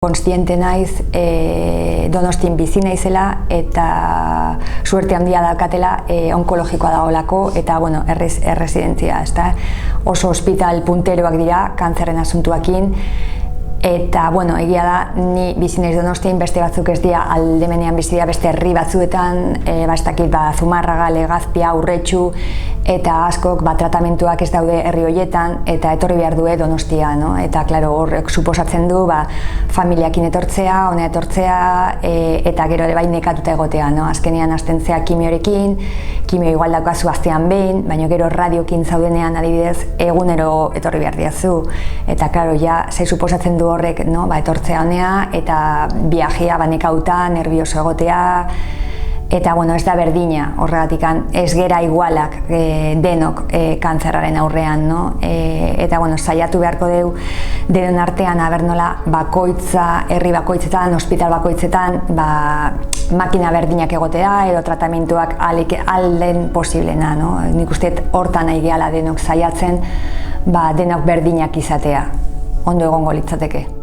Kontziente naiz Donostin bizi naizela eta suerte handia daukatela onkologikoa dagoelako eta erresidentzia, ezta? Oso ospital punteroak dira kantzerren asuntuakin eta egia da ni bizi naiz Donostin, beste batzuk ez dira Aldemenean bizi dira beste herri batzuetan, ez dakit Zumarraga, Legazpia, Urretxu eta askok tratamentuak ez daude herri horietan eta etorri behar du Donostia, no? Eta claro, horrek suposatzen du familiakin etortzea, hona etortzea eta gero ere bai nekatuta egotea, no? Azkenean hasten zea kimiorekin, kimio igual daukazu astean behin, baina gero radiokin zaudenean adibidez egunero etorri behar diazu eta claro, ja ze suposatzen du horrek, no? Etortzea honea eta viajea nekauta, nervioso egotea eta ez da berdina, horregatik ez gera igualak denok kantzerraren aurrean, no? Eta saiatu beharko dugu denon artean nola bakoitza, herri bakoitzetan, ospital bakoitzetan makina berdinak egotea edo tratamentuak alden posiblena, no? Nik uste hortan nahi gehala denok saiatzen denok berdinak izatea, ondo egongo litzateke.